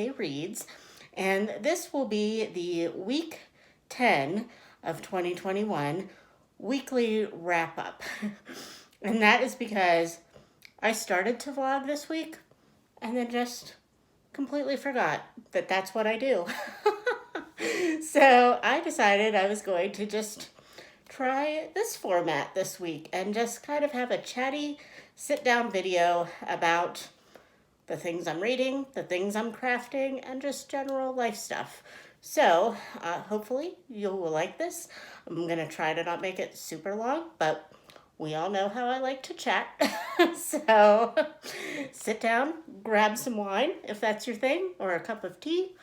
Monday Reads, and this will be the week 10 of 2021 weekly wrap up. And that is because I started to vlog this week and then just completely forgot that that's what I do. So I decided I was going to just try this format this week and just kind of have a chatty sit down video about the things I'm reading, the things I'm crafting, and just general life stuff. So hopefully you will like this. I'm going to try to not make it super long, but we all know how I like to chat. So sit down, grab some wine if that's your thing, or a cup of tea,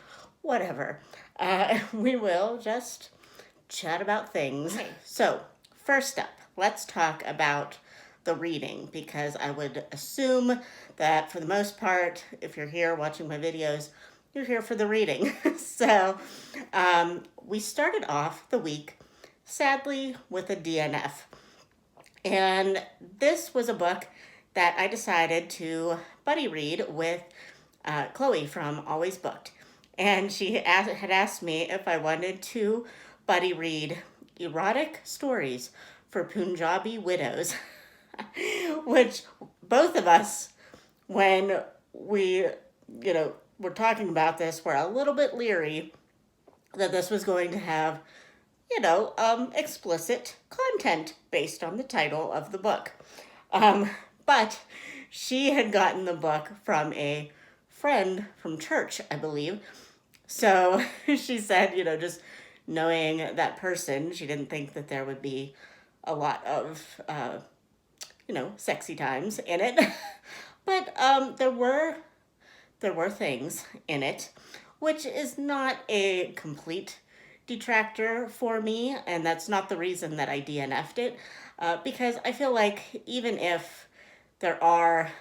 whatever. We will just chat about things. So first up, let's talk about the reading, because I would assume that for the most part, if you're here watching my videos, you're here for the reading. So we started off the week, sadly, with a DNF. And this was a book that I decided to buddy read with Chloe from Always Booked. And she had asked me if I wanted to buddy read erotic stories for Punjabi widows. Which both of us, when we, were talking about this, were a little bit leery that this was going to have, explicit content based on the title of the book. But she had gotten the book from a friend from church, I believe. So she said, just knowing that person, she didn't think that there would be a lot of sexy times in it. But there were things in it, which is not a complete detractor for me, and that's not the reason that I DNF'd it, because I feel like even if there are,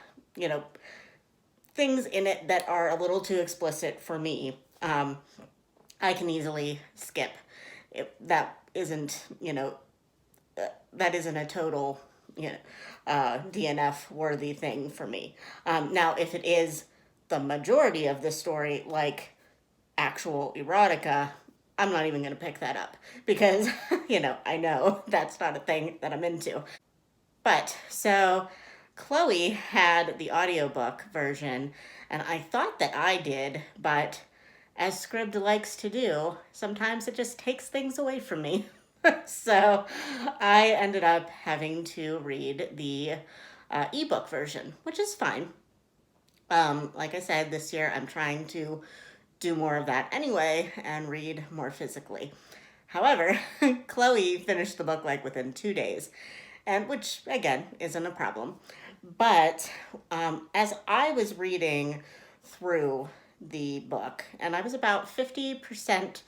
things in it that are a little too explicit for me, I can easily skip. That isn't a total DNF worthy thing for me. Now, if it is the majority of the story, like actual erotica, I'm not even going to pick that up because, I know that's not a thing that I'm into. But so Chloe had the audiobook version, and I thought that I did, but as Scribd likes to do, sometimes it just takes things away from me. So I ended up having to read the ebook version, which is fine. Like I said, this year I'm trying to do more of that anyway and read more physically. However, Chloe finished the book like within 2 days, and which again isn't a problem. But as I was reading through the book, and I was about 50%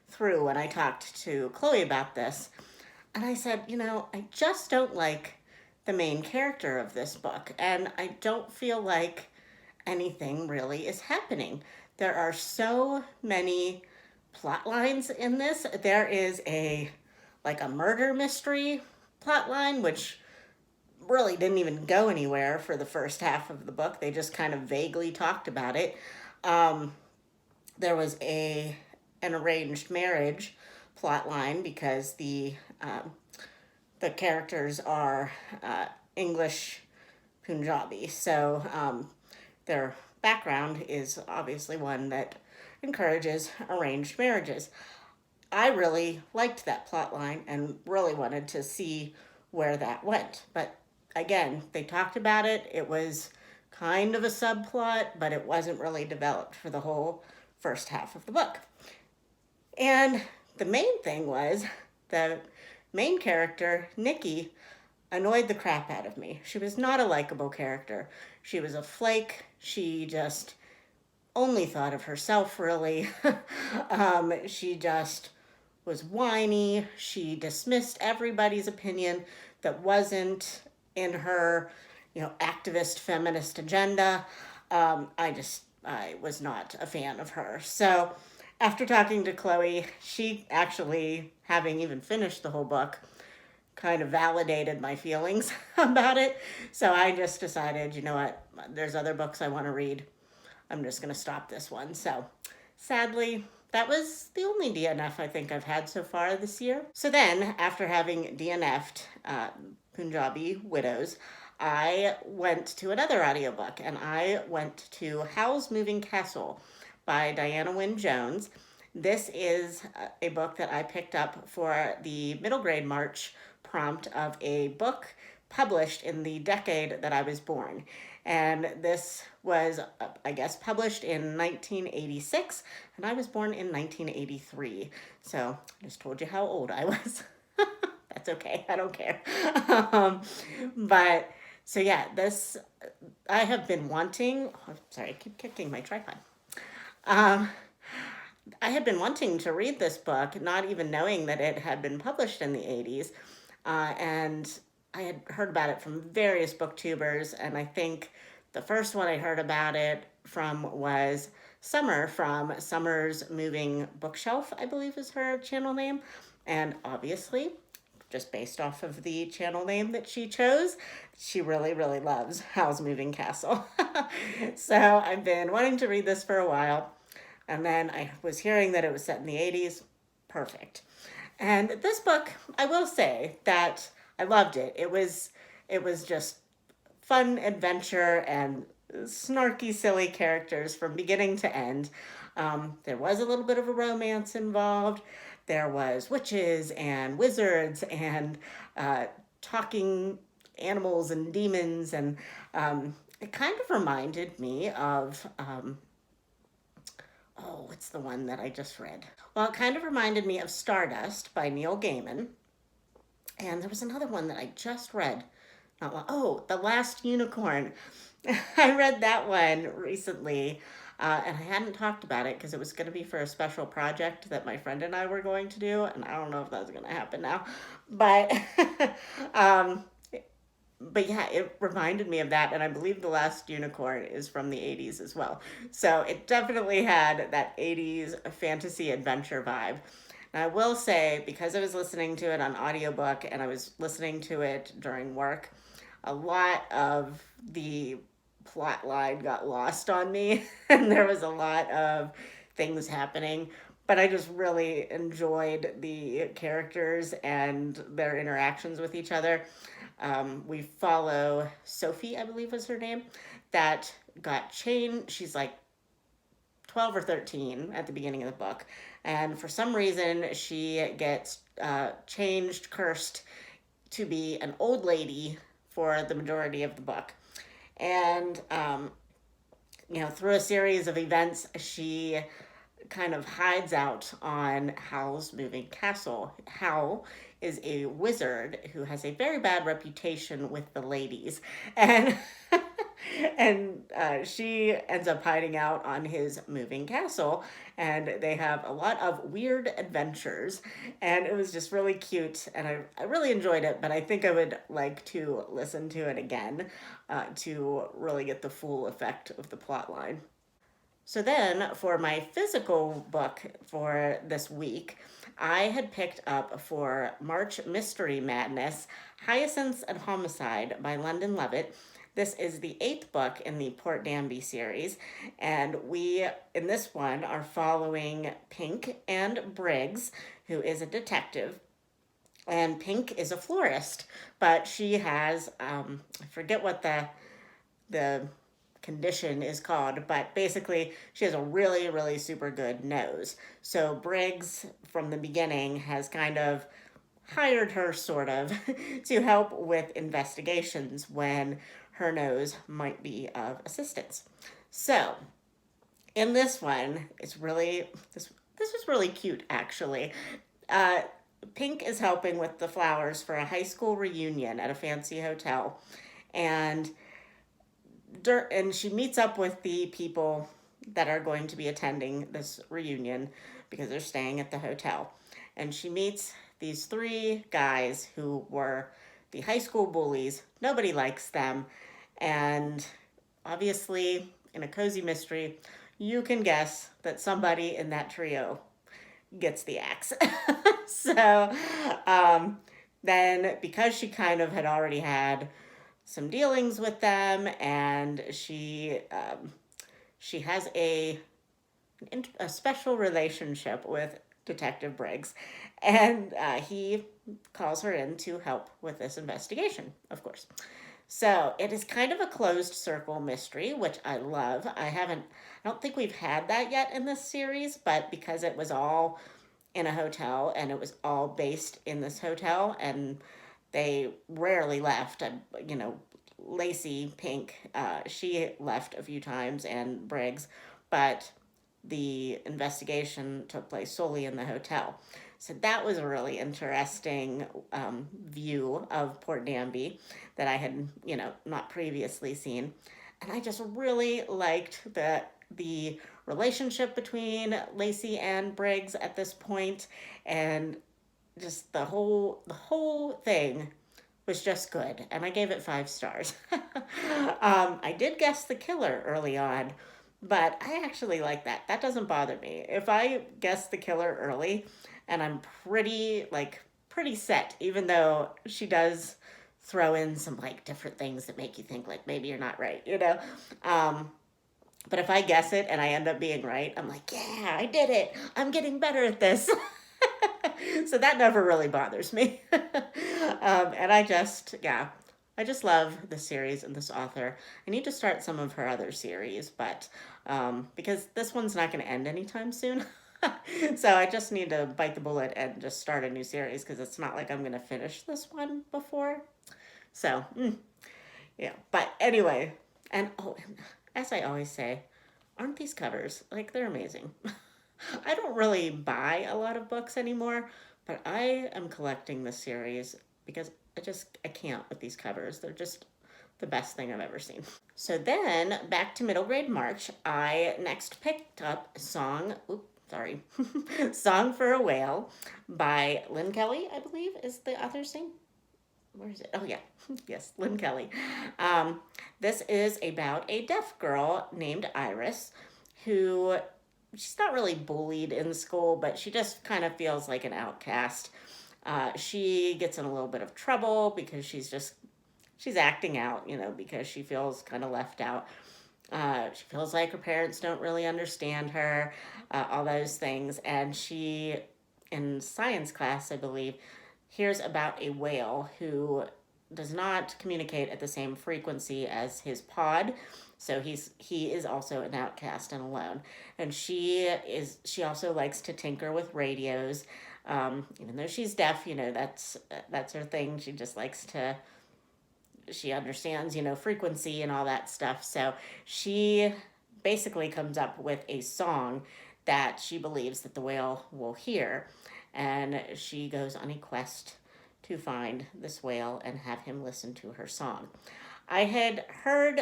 through when I talked to Chloe about this, and I said, I just don't like the main character of this book, and I don't feel like anything really is happening. There are so many plot lines in this. There is a murder mystery plot line, which really didn't even go anywhere for the first half of the book. They just kind of vaguely talked about it. There was an arranged marriage plot line because the characters are English Punjabi, so their background is obviously one that encourages arranged marriages. I really liked that plot line and really wanted to see where that went. But again, they talked about it. It was kind of a subplot, but it wasn't really developed for the whole first half of the book. And the main thing was the main character, Nikki, annoyed the crap out of me. She was not a likable character. She was a flake. She just only thought of herself, really. She just was whiny. She dismissed everybody's opinion that wasn't in her, activist feminist agenda. I was not a fan of her. So after talking to Chloe, she actually, having even finished the whole book, kind of validated my feelings about it. So I just decided, there's other books I want to read. I'm just going to stop this one. So sadly, that was the only DNF I think I've had so far this year. So then, after having DNF'd Punjabi Widows, I went to another audiobook, and I went to Howl's Moving Castle by Diana Wynne Jones. This is a book that I picked up for the middle grade March prompt of a book published in the decade that I was born. And this was, I guess, published in 1986, and I was born in 1983. So I just told you how old I was. That's okay. I don't care. But so yeah, this, I have been wanting, oh, sorry, I keep kicking my tripod. Um, I had been wanting to read this book, not even knowing that it had been published in the 80s. And I had heard about it from various booktubers, and I think the first one I heard about it from was Summer from Summer's Moving Bookshelf, I believe is her channel name. And obviously, just based off of the channel name that she chose, she really, really loves Howl's Moving Castle. So I've been wanting to read this for a while. And then I was hearing that it was set in the 80s. Perfect. And this book, I will say that I loved it. It was just fun adventure and snarky, silly characters from beginning to end. There was a little bit of a romance involved. There was witches and wizards and talking animals and demons. And it kind of reminded me of... oh, what's the one that I just read? Well, it kind of reminded me of Stardust by Neil Gaiman. And there was another one that I just read. Not long. Oh, The Last Unicorn. I read that one recently, and I hadn't talked about it because it was going to be for a special project that my friend and I were going to do, and I don't know if that's going to happen now. But but yeah, it reminded me of that, and I believe The Last Unicorn is from the 80s as well. So it definitely had that 80s fantasy adventure vibe. And I will say, because I was listening to it on audiobook and I was listening to it during work, a lot of the plot line got lost on me, and there was a lot of things happening. But I just really enjoyed the characters and their interactions with each other. We follow Sophie, I believe was her name, that got chained. She's like 12 or 13 at the beginning of the book. And for some reason, she gets changed, cursed to be an old lady for the majority of the book. And, through a series of events, she kind of hides out on Howl's Moving Castle. Howl is a wizard who has a very bad reputation with the ladies, and she ends up hiding out on his moving castle, and they have a lot of weird adventures, and it was just really cute, and I really enjoyed it, but I think I would like to listen to it again to really get the full effect of the plot line. So then, for my physical book for this week, I had picked up for March Mystery Madness, Hyacinths and Homicide by London Levitt. This is the 8th book in the Port Danby series, and we, in this one, are following Pink and Briggs, who is a detective. And Pink is a florist, but she has, I forget what the condition is called, but basically she has a really, really super good nose. So Briggs, from the beginning, has kind of hired her, sort of, to help with investigations when her nose might be of assistance. So, in this one, this was really cute, actually. Pink is helping with the flowers for a high school reunion at a fancy hotel, and she meets up with the people that are going to be attending this reunion because they're staying at the hotel. And she meets these 3 guys who were the high school bullies. Nobody likes them. And obviously, in a cozy mystery, you can guess that somebody in that trio gets the axe. So then, because she kind of had already had some dealings with them, and she she has a special relationship with Detective Briggs, and he calls her in to help with this investigation, of course. So it is kind of a closed circle mystery, which I love. I don't think we've had that yet in this series, but because it was all in a hotel and it was all based in this hotel, and they rarely left. You know, Lacey Pink, she left a few times, and Briggs, but the investigation took place solely in the hotel. So that was a really interesting view of Port Danby that I had, not previously seen. And I just really liked the relationship between Lacey and Briggs at this point, and just the whole thing was just good, and I gave it 5 stars. I did guess the killer early on, but I actually like that. That doesn't bother me. If I guess the killer early, and I'm pretty set, even though she does throw in some like different things that make you think like maybe you're not right, you know. Um, but if I guess it and I end up being right, I'm like, yeah, I did it. I'm getting better at this. So that never really bothers me. And I just love the series and this author. I need to start some of her other series, but because this one's not going to end anytime soon. So I just need to bite the bullet and just start a new series because it's not like I'm going to finish this one before. So, yeah. But anyway, and as I always say, aren't these covers like they're amazing? I don't really buy a lot of books anymore, but I am collecting this series because I can't with these covers. They're just the best thing I've ever seen. So then back to middle grade March, I next picked up Song for a Whale by Lynn Kelly, I believe is the author's name. Where is it? Oh, yeah. Yes, Lynn Kelly. This is about a deaf girl named Iris who she's not really bullied in school, but she just kind of feels like an outcast. She gets in a little bit of trouble because she's acting out, because she feels kind of left out. She feels like her parents don't really understand her, all those things. And she, in science class, I believe, hears about a whale who does not communicate at the same frequency as his pod. So he is also an outcast and alone. And she also likes to tinker with radios. Even though she's deaf, that's her thing. She understands, frequency and all that stuff. So she basically comes up with a song that she believes that the whale will hear. And she goes on a quest to find this whale and have him listen to her song. I had heard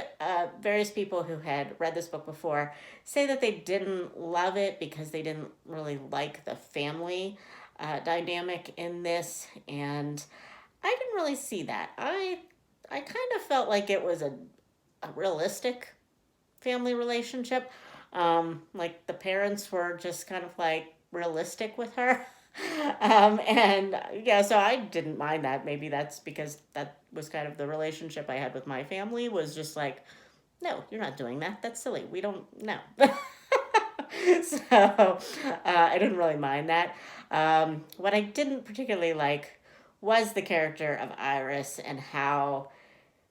various people who had read this book before say that they didn't love it because they didn't really like the family dynamic in this, and I didn't really see that. I kind of felt like it was a realistic family relationship. Like the parents were just kind of like realistic with her. And yeah, so I didn't mind that. Maybe that's because that was kind of the relationship I had with my family, was just like, no, you're not doing that. That's silly. We don't know. So I didn't really mind that. What I didn't particularly like was the character of Iris and how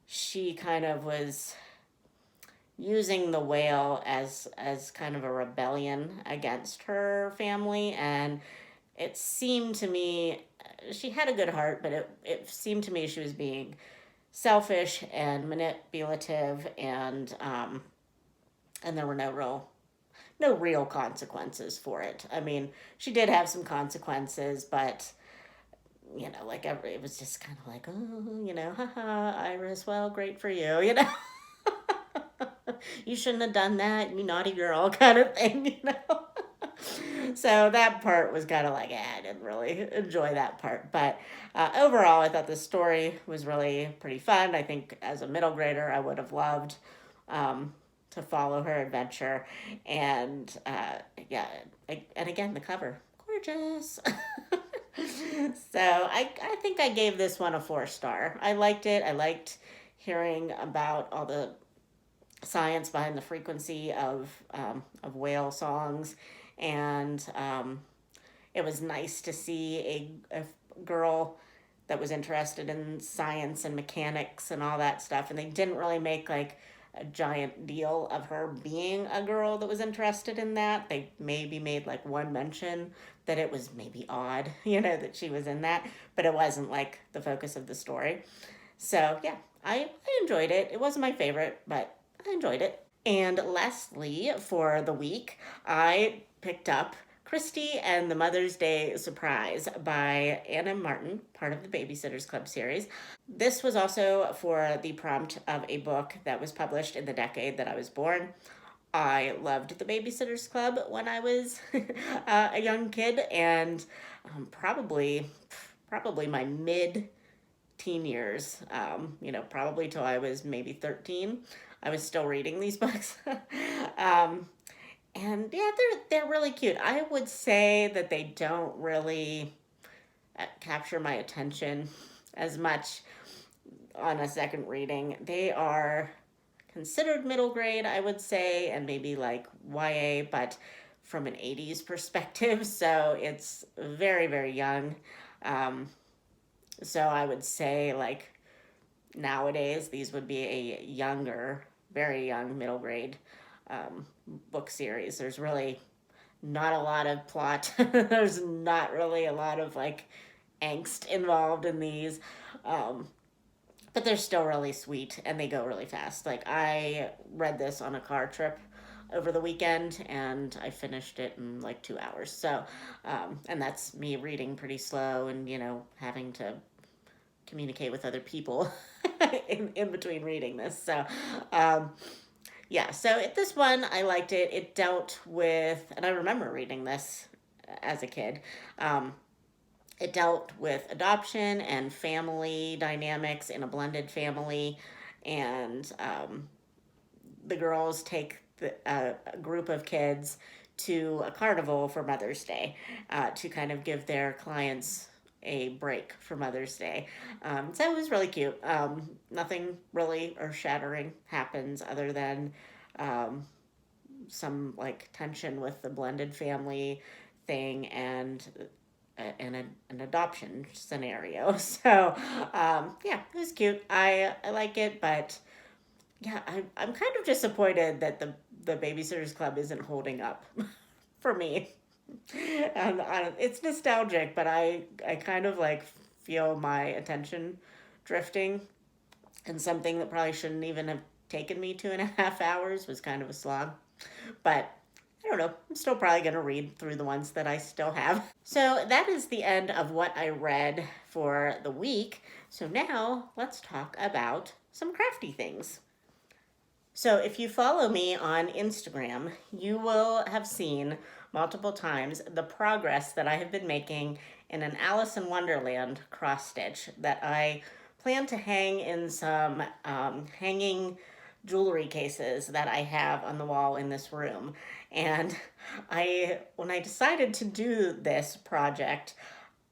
she kind of was using the whale as kind of a rebellion against her family. And it seemed to me she had a good heart, but it seemed to me she was being selfish and manipulative, and there were no real consequences for it. I mean, she did have some consequences, but it was just kind of like, oh, haha, Iris, well, great for you. You shouldn't have done that, you naughty girl, kind of thing. So that part was kind of like, I didn't really enjoy that part. But overall, I thought the story was really pretty fun. I think as a middle grader, I would have loved to follow her adventure. And yeah, and again, the cover, gorgeous. So I think I gave this one a 4-star. I liked it. I liked hearing about all the science behind the frequency of whale songs. And it was nice to see a girl that was interested in science and mechanics and all that stuff. And they didn't really make like a giant deal of her being a girl that was interested in that. They maybe made like one mention that it was maybe odd, that she was in that, but it wasn't like the focus of the story. So yeah, I enjoyed it. It wasn't my favorite, but I enjoyed it. And lastly, for the week, I picked up Christy and the Mother's Day Surprise by Anna Martin, part of the Babysitters Club series. This was also for the prompt of a book that was published in the decade that I was born. I loved the Babysitters Club when I was a young kid, and probably my mid teen years, probably till I was maybe 13. I was still reading these books. um, and yeah, they're really cute. I would say that they don't really capture my attention as much on a second reading. They are considered middle grade, I would say, and maybe like YA, but from an 80s perspective. So it's very, very young. So I would say like nowadays these would be a younger, very young middle grade book series. There's really not a lot of plot. There's not really a lot of like angst involved in these. But they're still really sweet and they go really fast. Like I read this on a car trip over the weekend and I finished it in like 2 hours. So, and that's me reading pretty slow and, having to communicate with other people in between reading this. So, yeah, so this one, I liked it. It dealt with, and I remember reading this as a kid. It dealt with adoption and family dynamics in a blended family. And the girls take a group of kids to a carnival for Mother's Day to kind of give their clients a break for Mother's Day. So it was really cute. Nothing really earth-shattering happens other than some like tension with the blended family thing and an adoption scenario. So yeah, it was cute. I like it, but yeah, I'm kind of disappointed that the Babysitters Club isn't holding up for me. And it's nostalgic, but I kind of like feel my attention drifting, and something that probably shouldn't even have taken me 2.5 hours was kind of a slog. But I don't know. I'm still probably going to read through the ones that I still have. So that is the end of what I read for the week. So now let's talk about some crafty things. So if you follow me on Instagram, you will have seen multiple times the progress that I have been making in an Alice in Wonderland cross stitch that I plan to hang in some hanging jewelry cases that I have on the wall in this room. And when I decided to do this project,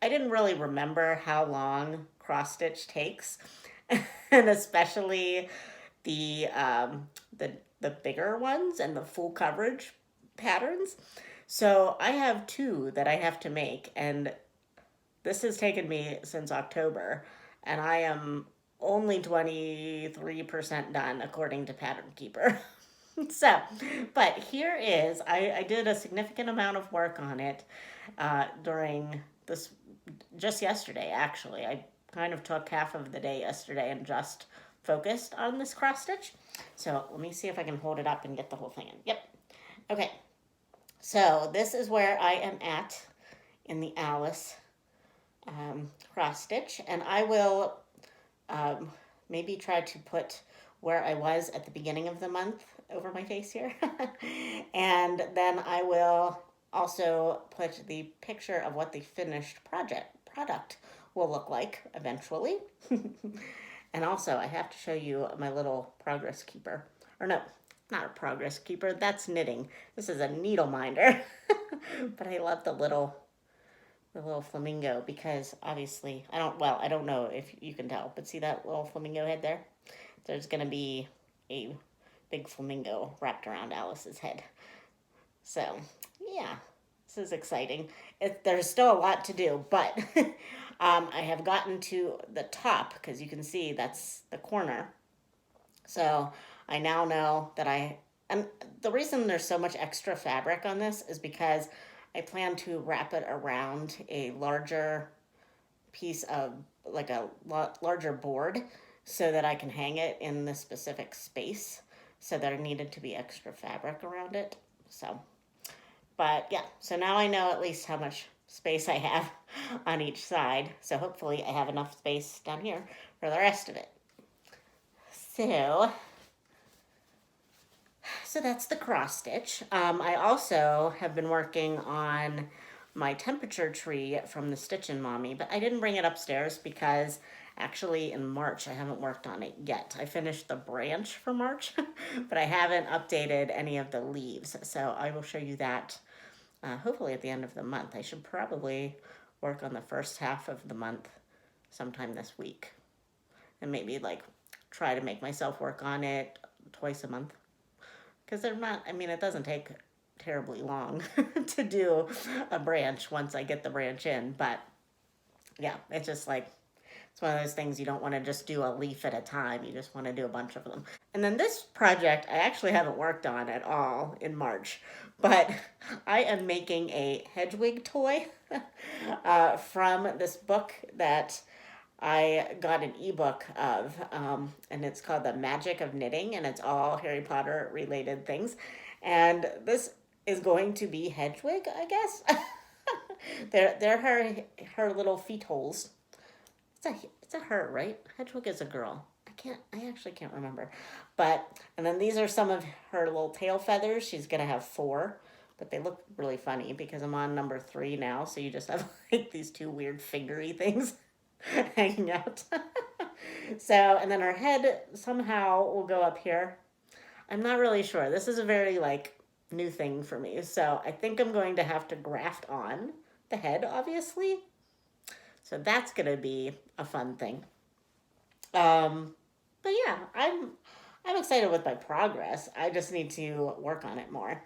I didn't really remember how long cross stitch takes, and especially the the bigger ones and the full coverage patterns. So I have two that I have to make, and this has taken me since October, and I am only 23% done according to Pattern Keeper. So, but here is, I did a significant amount of work on it during this, just yesterday actually. I kind of took half of the day yesterday and just focused on this cross stitch. So let me see if I can hold it up and get the whole thing in. Yep. Okay. So this is where I am at in the Alice cross stitch, and I will maybe try to put where I was at the beginning of the month over my face here. And then I will also put the picture of what the finished product will look like eventually. And also I have to show you my little progress keeper. Or no, not a progress keeper, that's knitting. This is a needle minder. But I love the little flamingo because obviously, I don't know if you can tell, but see that little flamingo head there? There's going to be a big flamingo wrapped around Alice's head. So, yeah, this is exciting. There's still a lot to do, but I have gotten to the top because you can see that's the corner. So I now know that and the reason there's so much extra fabric on this is because I plan to wrap it around a larger piece of, like a larger board, so that I can hang it in the specific space. So there needed to be extra fabric around it. So, but yeah, so now I know at least how much space I have on each side. So hopefully I have enough space down here for the rest of it. So, so that's the cross stitch. I also have been working on my temperature tree from the Stitchin' Mommy, but I didn't bring it upstairs because actually in March I haven't worked on it yet. I finished the branch for March, but I haven't updated any of the leaves. So I will show you that hopefully at the end of the month. I should probably work on the first half of the month sometime this week, and maybe like try to make myself work on it twice a month, because they're not, I mean, it doesn't take terribly long to do a branch once I get the branch in, but yeah, it's just like, it's one of those things you don't want to just do a leaf at a time. You just want to do a bunch of them. And then this project I actually haven't worked on at all in March, but I am making a Hedwig toy from this book that I got an ebook of, and it's called The Magic of Knitting, and it's all Harry Potter related things. And this is going to be Hedwig, I guess. they're her little feet holes. It's a her, right? Hedwig is a girl. I actually can't remember. But, and then these are some of her little tail feathers. She's gonna have 4, but they look really funny because I'm on number 3 now. So you just have like these 2 weird fingery things hanging out. So, and then her head somehow will go up here. I'm not really sure. This is a very like new thing for me. So I think I'm going to have to graft on the head, obviously. So that's going to be a fun thing. But yeah, I'm excited with my progress. I just need to work on it more.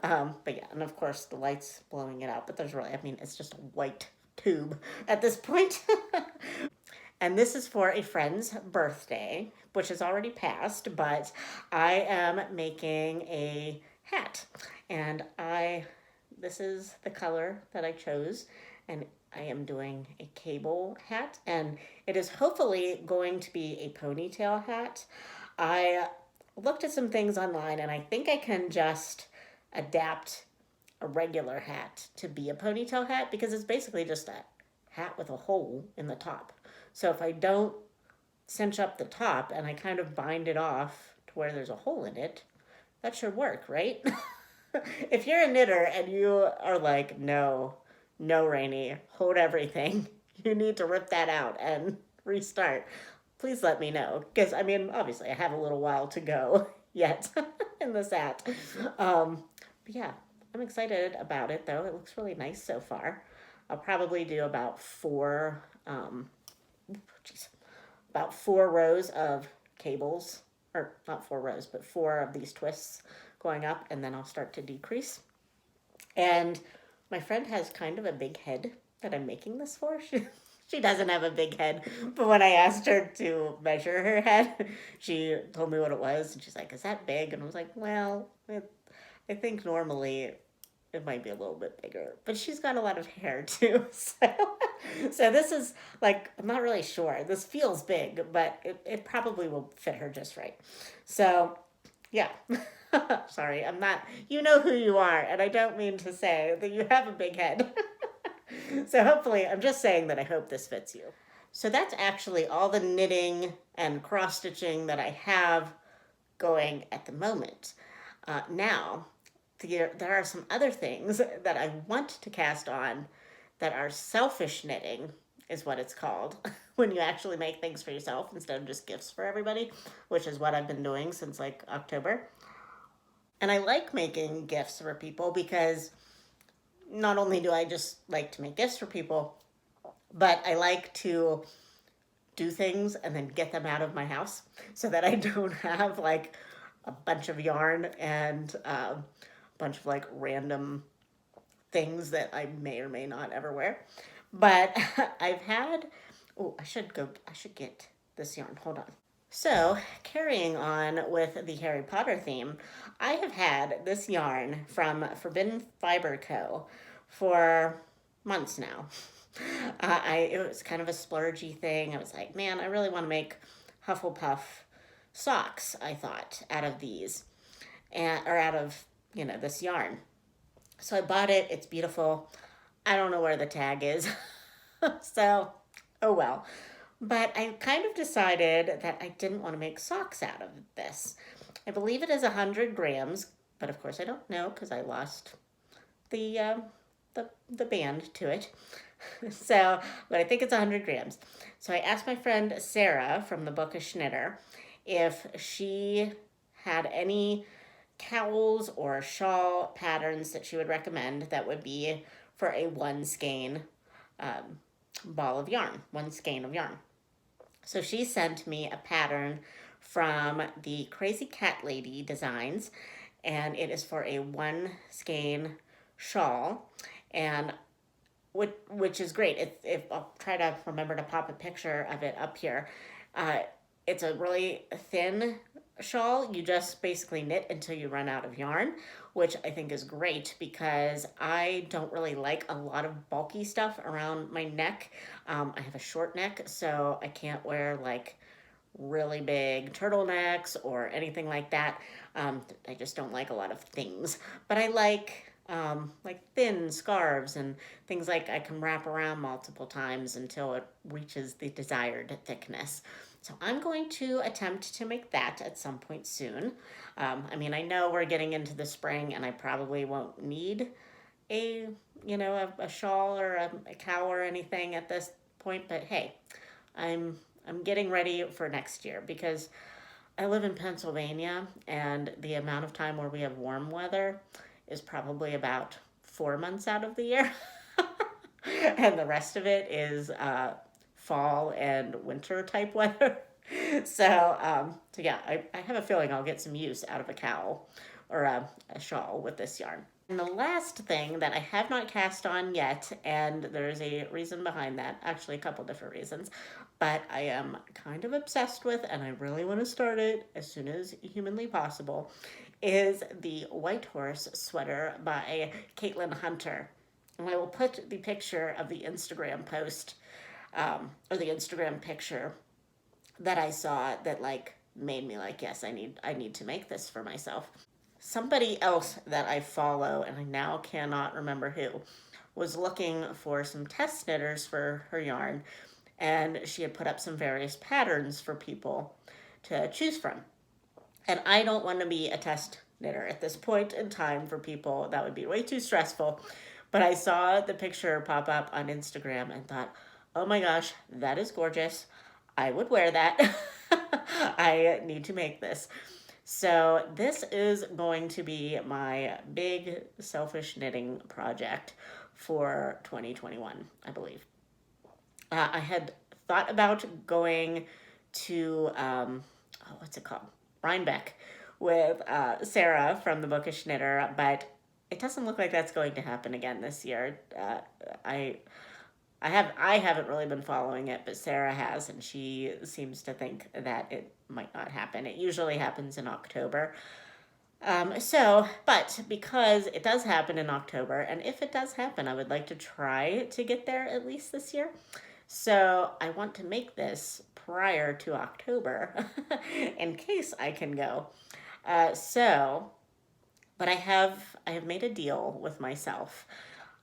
But yeah, and of course the light's blowing it out, but there's really, I mean, it's just a white tube at this point. And this is for a friend's birthday, which has already passed, but I am making a hat. And this is the color that I chose, and I am doing a cable hat, and it is hopefully going to be a ponytail hat. I looked at some things online, and I think I can just adapt a regular hat to be a ponytail hat, because it's basically just a hat with a hole in the top. So if I don't cinch up the top and I kind of bind it off to where there's a hole in it, that should work, right? If you're a knitter and you are like, no, Rainy, hold everything, you need to rip that out and restart, please let me know. Because, I mean, obviously I have a little while to go yet in this hat. But yeah, I'm excited about it though. It looks really nice so far. I'll probably do about 4, about 4 rows of cables, or not 4 rows, but 4 of these twists going up, and then I'll start to decrease. And my friend has kind of a big head that I'm making this for. She doesn't have a big head, but when I asked her to measure her head, she told me what it was, and she's like, "Is that big?" And I was like, "Well, I think normally it might be a little bit bigger, but she's got a lot of hair too." So this is like, I'm not really sure. This feels big, but it probably will fit her just right. So yeah. Sorry, I'm not, you know who you are, and I don't mean to say that you have a big head. So hopefully, I'm just saying that I hope this fits you. So that's actually all the knitting and cross stitching that I have going at the moment. Now, there are some other things that I want to cast on that are selfish knitting, is what it's called, when you actually make things for yourself instead of just gifts for everybody, which is what I've been doing since like October. And I like making gifts for people because not only do I just like to make gifts for people, but I like to do things and then get them out of my house so that I don't have like a bunch of yarn and a bunch of like random things that I may or may not ever wear. But I've had, oh, I should get this yarn. Hold on. So, carrying on with the Harry Potter theme, I have had this yarn from Forbidden Fiber Co. for months now. It was kind of a splurgy thing. I was like, man, I really want to make Hufflepuff socks, I thought, out of these, or out of, this yarn. So I bought it. It's beautiful. I don't know where the tag is. So, oh well. But I kind of decided that I didn't want to make socks out of this. I believe it is 100 grams, but of course I don't know because I lost the, the band to it. So, but I think it's 100 grams. So I asked my friend Sarah from the Bookish Knitter if she had any cowls or shawl patterns that she would recommend that would be for a one skein ball of yarn, one skein of yarn. So she sent me a pattern from the Crazy Cat Lady Designs, and it is for a one skein shawl, and which is great. If I'll try to remember to pop a picture of it up here. It's a really thin shawl. You just basically knit until you run out of yarn, which I think is great because I don't really like a lot of bulky stuff around my neck. I have a short neck, so I can't wear like really big turtlenecks or anything like that. I just don't like a lot of things, but I like thin scarves and things like I can wrap around multiple times until it reaches the desired thickness. So I'm going to attempt to make that at some point soon. I mean, I know we're getting into the spring and I probably won't need a, a shawl or a cowl or anything at this point, but hey, I'm getting ready for next year because I live in Pennsylvania and the amount of time where we have warm weather is probably about 4 months out of the year. And the rest of it is fall and winter type weather. So yeah, I have a feeling I'll get some use out of a cowl or a shawl with this yarn. And the last thing that I have not cast on yet, and there's a reason behind that, actually a couple different reasons, but I am kind of obsessed with, and I really want to start it as soon as humanly possible, is the White Horse sweater by Caitlin Hunter. And I will put the picture of the Instagram post, or the Instagram picture that I saw that like made me like, yes, I need to make this for myself. Somebody else that I follow, and I now cannot remember who, was looking for some test knitters for her yarn, and she had put up some various patterns for people to choose from. And I don't want to be a test knitter at this point in time for people. That would be way too stressful. But I saw the picture pop up on Instagram and thought, oh my gosh, that is gorgeous. I would wear that. I need to make this. So this is going to be my big selfish knitting project for 2021, I believe. I had thought about going to, what's it called? Rhinebeck with Sarah from the Bookish Knitter, but it doesn't look like that's going to happen again this year. I haven't really been following it, but Sarah has, and she seems to think that it might not happen. It usually happens in October. But because it does happen in October, and if it does happen, I would like to try to get there at least this year. So I want to make this prior to October in case I can go. But I have made a deal with myself,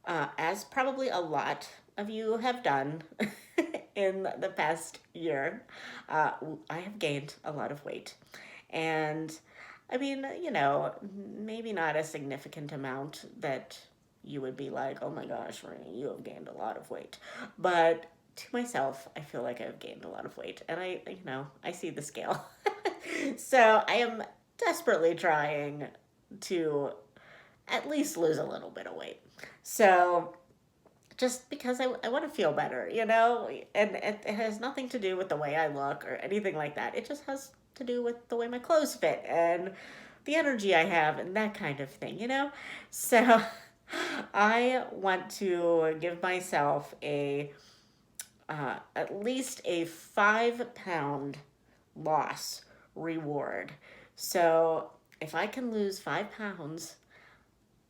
as probably a lot of you have done in the past year. I have gained a lot of weight, and I mean, maybe not a significant amount that you would be like, oh my gosh, Renee, you have gained a lot of weight. But to myself, I feel like I've gained a lot of weight, and I see the scale. So I am desperately trying to at least lose a little bit of weight. So just because I want to feel better, and it has nothing to do with the way I look or anything like that. It just has to do with the way my clothes fit and the energy I have and that kind of thing, you know? So I want to give myself a at least a 5 pound loss reward. So if I can lose 5 pounds,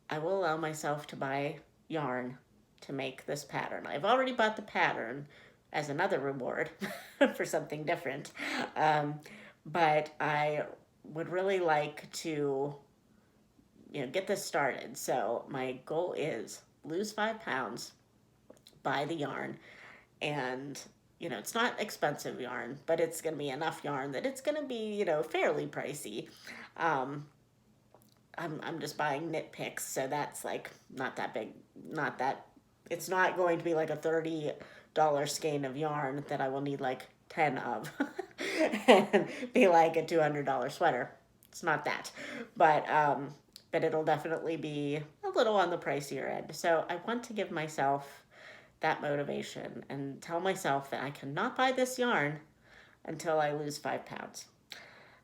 I will allow myself to buy yarn to make this pattern. I've already bought the pattern as another reward for something different. Um, but I would really like to, get this started. So my goal is lose 5 pounds, buy the yarn, and it's not expensive yarn, but it's going to be enough yarn that it's going to be, fairly pricey. Um, I'm just buying knit picks, so that's like not that big, not that it's not going to be like a $30 skein of yarn that I will need like 10 of and be like a $200 sweater. It's not that. But it'll definitely be a little on the pricier end. So I want to give myself that motivation and tell myself that I cannot buy this yarn until I lose 5 pounds.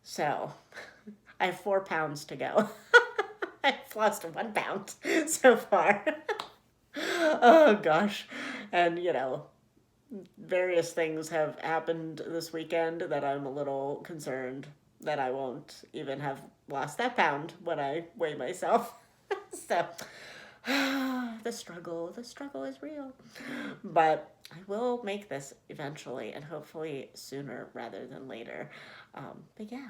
So I have 4 pounds to go. I've lost 1 pound so far. Oh gosh. And various things have happened this weekend that I'm a little concerned that I won't even have lost that pound when I weigh myself. So the struggle is real. But I will make this eventually and hopefully sooner rather than later. But yeah,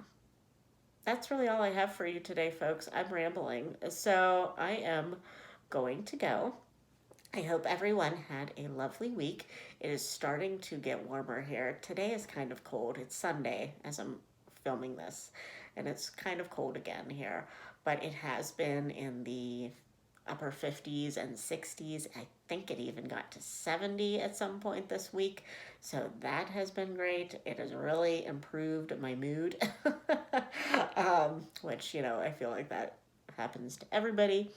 that's really all I have for you today, folks. I'm rambling. So I am going to go. I hope everyone had a lovely week. It is starting to get warmer here. Today is kind of cold. It's Sunday as I'm filming this, and it's kind of cold again here, but it has been in the upper 50s and 60s. I think it even got to 70 at some point this week. So that has been great. It has really improved my mood, which, I feel like that happens to everybody.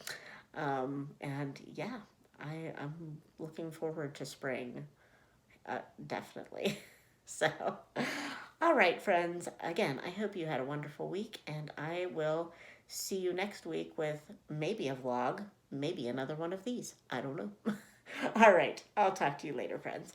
And yeah, I'm looking forward to spring, definitely. So, all right, friends. Again, I hope you had a wonderful week, and I will see you next week with maybe a vlog, maybe another one of these. I don't know. All right, I'll talk to you later, friends.